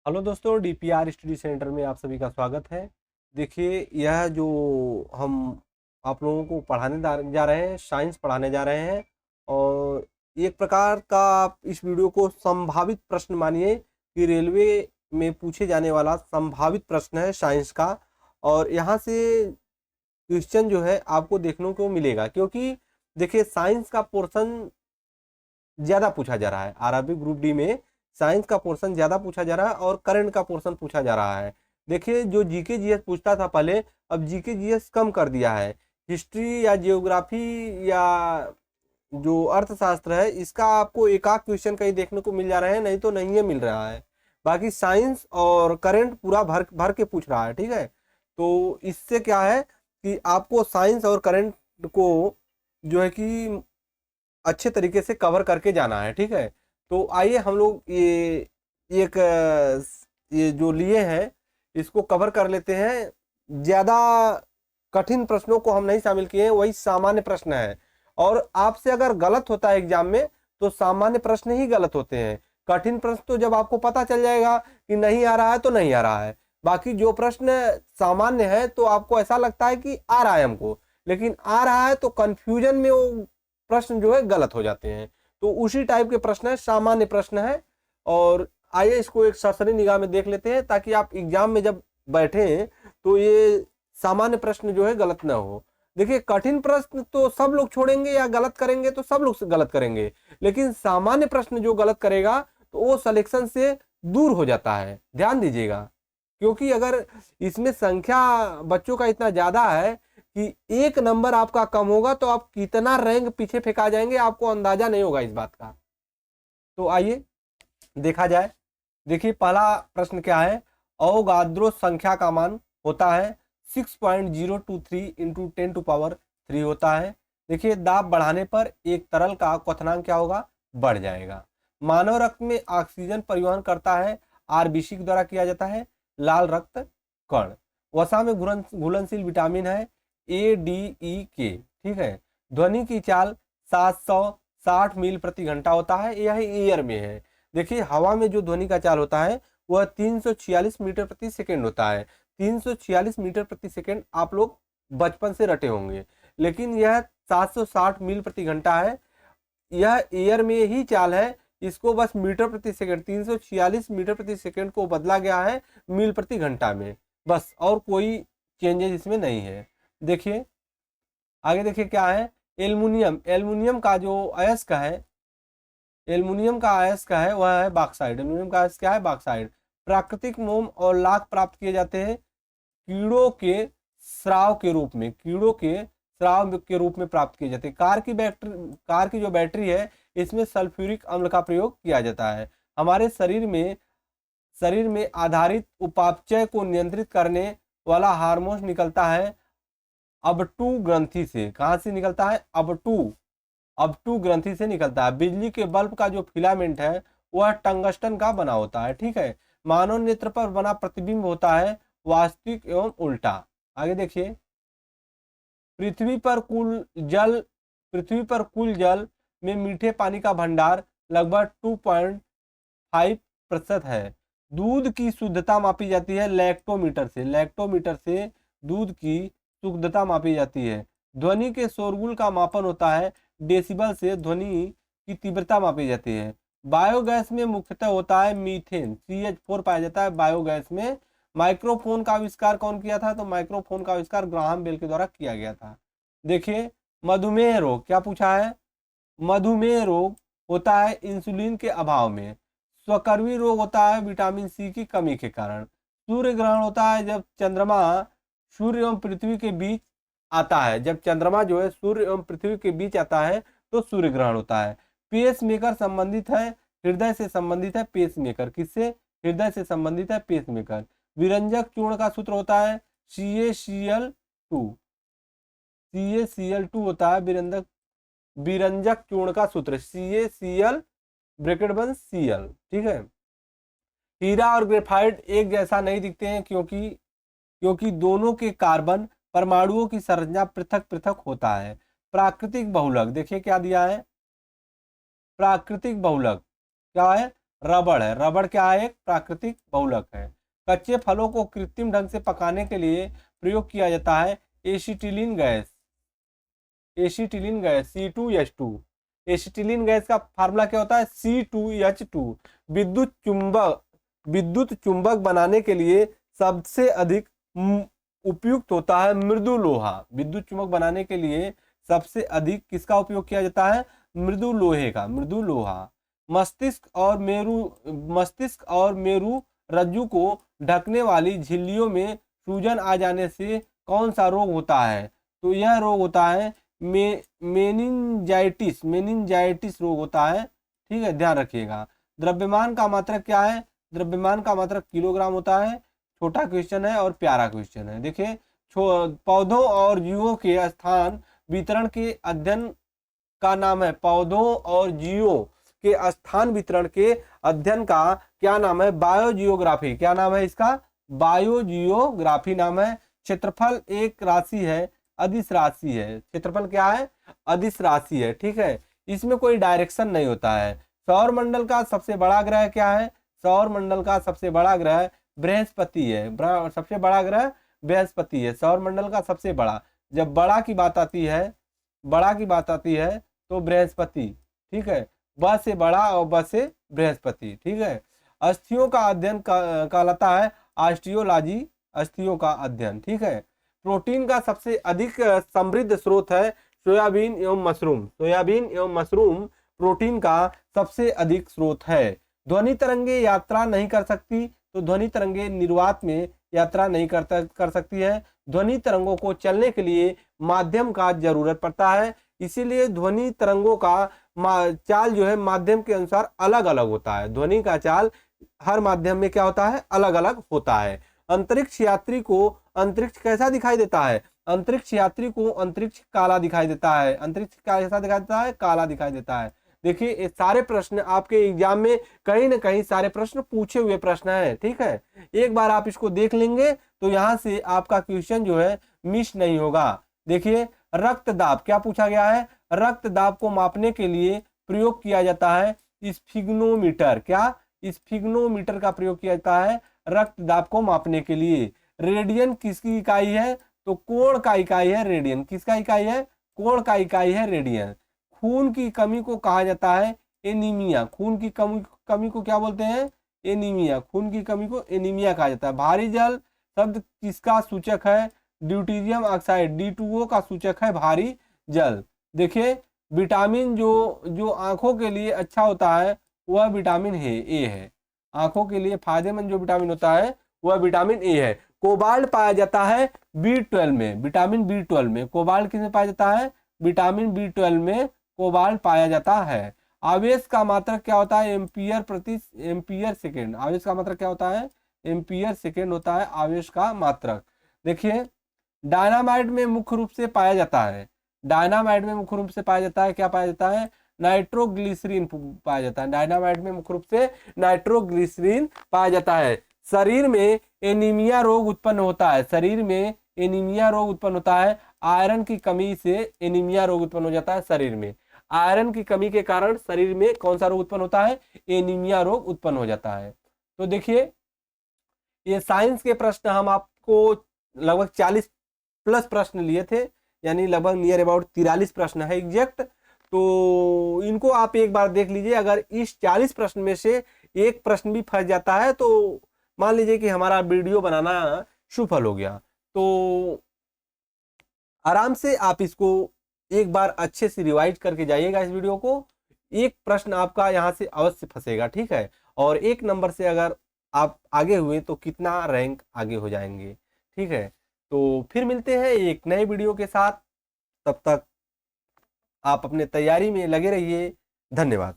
Hello दोस्तों, DPR study centre में आप सभी का स्वागत है। देखिए, यह जो हम आप लोगों को पढ़ाने जा रहे हैं, साइंस पढ़ाने जा रहे हैं। और एक प्रकार का आप इस वीडियो को संभावित प्रश्न मानिए कि रेलवे में पूछे जाने वाला संभावित प्रश्न है साइंस का। और यहाँ से क्वेश्चन जो है आपको देखने को मिलेगा, क्योंकि देखिए साइंस का पोर्शन ज़्यादा पूछा जा रहा है। आरआरबी ग्रुप डी में साइंस का पोर्शन ज़्यादा पूछा जा रहा है और करंट का पोर्शन पूछा जा रहा है। देखिए, जो जीके जीएस पूछता था पहले, अब जीके जीएस कम कर दिया है। हिस्ट्री या जियोग्राफी या जो अर्थशास्त्र है, इसका आपको एक आध क्वेश्चन कहीं देखने को मिल जा रहे हैं, नहीं तो नहीं है मिल रहा है। बाकी साइंस और करंट पूरा भर भर के पूछ रहा है, ठीक है। तो इससे क्या है कि आपको साइंस और करंट को जो है कि अच्छे तरीके से कवर करके जाना है, ठीक है। तो आइए हम लोग एक ये जो लिए हैं इसको कवर कर लेते हैं। ज़्यादा कठिन प्रश्नों को हम नहीं शामिल किए हैं, वही सामान्य प्रश्न है। और आपसे अगर गलत होता है एग्जाम में तो सामान्य प्रश्न ही गलत होते हैं। कठिन प्रश्न तो जब आपको पता चल जाएगा कि नहीं आ रहा है तो नहीं आ रहा है। बाकी जो प्रश्न सामान्य है तो आपको ऐसा लगता है कि आ रहा है हमको, लेकिन आ रहा है तो कंफ्यूजन में वो प्रश्न जो है गलत हो जाते हैं। तो उसी टाइप के प्रश्न है, सामान्य प्रश्न है। और आइए इसको एक सरसरी निगाह में देख लेते हैं, ताकि आप एग्जाम में जब बैठे तो ये सामान्य प्रश्न जो है गलत ना हो। देखिए, कठिन प्रश्न तो सब लोग छोड़ेंगे या गलत करेंगे तो सब लोग गलत करेंगे, लेकिन सामान्य प्रश्न जो गलत करेगा तो वो सिलेक्शन से दूर हो जाता है। ध्यान दीजिएगा, क्योंकि अगर इसमें संख्या बच्चों का इतना ज्यादा है कि एक नंबर आपका कम होगा तो आप कितना रैंक पीछे फेंका जाएंगे आपको अंदाजा नहीं होगा इस बात का। तो आइए देखा जाए। देखिए, पहला प्रश्न क्या है। अवोगाद्रो संख्या का मान होता है 6.023 इंटू 10⁻³ होता है। देखिए, दाब बढ़ाने पर एक तरल का क्वथनांक क्या होगा, बढ़ जाएगा। मानव रक्त में ऑक्सीजन परिवहन करता है आरबीसी के द्वारा किया जाता है लाल रक्त कण। वसा में घुलनशील विटामिन है ADE के, ठीक है। ध्वनि की चाल 760 मील प्रति घंटा होता है, यह एयर में है। देखिए, हवा में जो ध्वनि का चाल होता है वह 346 मीटर प्रति सेकेंड होता है। 346 मीटर प्रति सेकेंड आप लोग बचपन से रटे होंगे, लेकिन यह 760 मील प्रति घंटा है। यह एयर में ही चाल है, इसको बस मीटर प्रति सेकेंड 346 मीटर प्रति सेकेंड को बदला गया है मील प्रति घंटा में, बस। और कोई चेंजेस इसमें नहीं है। देखिए आगे, देखिए क्या है। एल्युमिनियम, एल्युमिनियम का जो अयस्क है, एल्युमिनियम का अयस्क है वह है बॉक्साइड। एल्युमिनियम का अयस्क क्या है, बॉक्साइड। प्राकृतिक मोम और लाख प्राप्त किए जाते हैं कीड़ों के स्राव के रूप में, कीड़ों के स्राव के रूप में प्राप्त किए जाते हैं। कार की जो बैटरी है इसमें सल्फ्यूरिक अम्ल का प्रयोग किया जाता है। हमारे शरीर में आधारित उपापचय को नियंत्रित करने वाला हार्मोन निकलता है अबटू ग्रंथि से। कहाँ से निकलता है, अबटू ग्रंथि से निकलता है। बिजली के बल्ब का जो फिलामेंट है वह टंगस्टन का बना होता है, ठीक है। मानव नेत्र पर बना प्रतिबिंब होता है वास्तविक एवं उल्टा। आगे देखिए। पृथ्वी पर कुल जल में मीठे पानी का भंडार लगभग 2.5% है। दूध की शुद्धता मापी जाती है लैक्टोमीटर से। लैक्टोमीटर से दूध की शुद्धता मापी जाती है। ध्वनि के शोरगुल का मापन होता है डेसिबल से। ध्वनि की तीव्रता मापी जाती है। बायोगैस में मुख्यतः होता है मीथेन, CH4 पाया जाता है बायोगैस में। माइक्रोफोन का आविष्कार कौन किया था, तो माइक्रोफोन का आविष्कार ग्राहम बेल के द्वारा किया गया था। देखिए, मधुमेह रोग क्या पूछा है। मधुमेह रोग होता है इंसुलिन के अभाव में। स्वकर्वी रोग होता है विटामिन सी की कमी के कारण। सूर्य ग्रहण होता है जब चंद्रमा सूर्य एवं पृथ्वी के बीच आता है। जब चंद्रमा जो है सूर्य एवं पृथ्वी के बीच आता है तो सूर्य ग्रहण होता है। पेस मेकर संबंधित है हृदय से संबंधित है पेस मेकर। किससे, हृदय से संबंधित है पेस मेकर। विरंजक चूर्ण का सूत्र होता है CaCl2। CaCl2 होता है विरंजक चूर्ण का सूत्र CaCl ब्रैकेट बंद Cl, ठीक है। हीरा और ग्रेफाइट एक जैसा नहीं दिखते हैं क्योंकि दोनों के कार्बन परमाणुओं की संरचना पृथक पृथक होता है। प्राकृतिक बहुलक, देखिए क्या दिया है। प्राकृतिक बहुलक क्या है, रबड़ है। रबड़ क्या है? एक प्राकृतिक बहुलक है। कच्चे फलों को कृत्रिम ढंग से पकाने के लिए प्रयोग किया जाता है acetylene gas. Acetylene gas C2H2। Acetylene gas का फार्मूला क्या होता है? C2H2। विद्युत चुंबक बनाने के लिए सबसे अधिक उपयुक्त होता है मृदु लोहा। विद्युत चुंबक बनाने के लिए सबसे अधिक किसका उपयोग किया जाता है? मृदु लोहे का, मृदु लोहा। मस्तिष्क और मेरु रज्जु को ढकने वाली झिल्लियों में सूजन आ जाने से कौन सा रोग होता है? तो यह रोग होता है मेनिंजाइटिस रोग होता है। ठीक है, ध्यान रखिएगा। द्रव्यमान का मात्रक क्या है? द्रव्यमान का मात्रक किलोग्राम होता है। छोटा क्वेश्चन है और प्यारा क्वेश्चन है। देखिए, पौधों और जीवों के स्थान वितरण के अध्ययन का नाम है, पौधों और जीवों के स्थान वितरण के अध्ययन का क्या नाम है? बायोजियोग्राफी। क्या नाम है इसका? बायोजियोग्राफी नाम है। क्षेत्रफल एक राशि है, अदिश राशि है। क्षेत्रफल क्या है? अदिश राशि है। ठीक है, इसमें कोई डायरेक्शन नहीं होता है। सौर मंडल का सबसे बड़ा ग्रह क्या है? सौर मंडल का सबसे बड़ा ग्रह बृहस्पति है। सबसे बड़ा ग्रह बृहस्पति है, सौर मंडल का सबसे बड़ा। जब बड़ा की बात आती है तो बृहस्पति। ठीक है, ब से बड़ा और ब से बृहस्पति। ठीक है। अस्थियों का अध्ययन कहलाता है ऑस्टियोलॉजी, अस्थियों का अध्ययन। ठीक है। प्रोटीन का सबसे अधिक समृद्ध स्रोत है सोयाबीन एवं मशरूम। सोयाबीन एवं मशरूम प्रोटीन का सबसे अधिक स्रोत है। ध्वनि तरंगे यात्रा नहीं कर सकती, तो ध्वनि तरंगे निर्वात में यात्रा नहीं कर सकती है। ध्वनि तरंगों को चलने के लिए माध्यम का जरूरत पड़ता है, इसीलिए ध्वनि तरंगों का चाल जो है माध्यम के अनुसार अलग अलग होता है। ध्वनि का चाल हर माध्यम में क्या होता है? अलग अलग होता है। अंतरिक्ष यात्री को अंतरिक्ष कैसा दिखाई देता है? अंतरिक्ष यात्री को अंतरिक्ष काला दिखाई देता है। अंतरिक्ष कैसा दिखाई देता है? काला दिखाई देता है। देखिए, ये सारे प्रश्न आपके एग्जाम में कहीं ना कहीं सारे प्रश्न पूछे हुए प्रश्न है। ठीक है, एक बार आप इसको देख लेंगे तो यहाँ से आपका क्वेश्चन जो है मिस नहीं होगा। देखिए, रक्तदाब क्या पूछा गया है? रक्तदाब को मापने के लिए प्रयोग किया जाता है स्फिग्नोमीटर। क्या? स्फिग्नोमीटर का प्रयोग किया जाता है रक्तदाब को मापने के लिए। रेडियन किसकी इकाई है? तो कोण का इकाई है रेडियन। किसका इकाई है? कोण का इकाई है रेडियन। खून की कमी को कहा जाता है एनीमिया। खून की कमी को क्या बोलते हैं? एनीमिया। खून की कमी को एनीमिया कहा जाता है। भारी जल शब्द किसका सूचक है? ड्यूटीरियम ऑक्साइड, D2O का सूचक है भारी जल। देखिए, विटामिन जो आंखों के लिए अच्छा होता है वह विटामिन ए है। आंखों के लिए फायदेमंद जो विटामिन होता है वह विटामिन ए है। कोबाल्ट पाया जाता है B12 में, विटामिन B12 में। कोबाल्ट किसमें पाया जाता है? विटामिन B12 में कोबाल्ट पाया जाता है। आवेश का मात्रक क्या होता है? Ampere second. आवेश का मात्रक क्या होता है? एम्पियर सेकेंड होता है आवेश का मात्रक। देखिए, डायनामाइट में मुख्य रूप से पाया जाता है, डायनामाइट में मुख्य रूप से पाया जाता है, क्या पाया जाता है? नाइट्रोग्लिसरीन पाया जाता है। डायनामाइट में मुख्य रूप से नाइट्रोग्लिसरीन पाया जाता है। शरीर में एनीमिया रोग उत्पन्न होता है। शरीर में एनीमिया रोग उत्पन्न होता है। आयरन की कमी से एनीमिया रोग उत्पन्न हो जाता है शरीर में। आयरन की कमी के कारण शरीर में कौन सा रोग उत्पन्न होता है? एनीमिया रोग उत्पन्न हो जाता है। तो देखिए, ये साइंस के प्रश्न हम आपको लगभग 40 प्लस प्रश्न लिए थे, यानी लगभग नियर अबाउट 43 प्रश्न है एग्जैक्ट। तो इनको आप एक बार देख लीजिए। अगर इस 40 प्रश्न में से एक प्रश्न भी फंस जाता है तो मान लीजिए कि हमारा वीडियो बनाना सफल हो गया। तो आराम से आप इसको एक बार अच्छे से रिवाइज करके जाइएगा इस वीडियो को। एक प्रश्न आपका यहाँ से अवश्य फंसेगा। ठीक है, और एक नंबर से अगर आप आगे हुए तो कितना रैंक आगे हो जाएंगे। ठीक है, तो फिर मिलते हैं एक नए वीडियो के साथ। तब तक आप अपने तैयारी में लगे रहिए। धन्यवाद।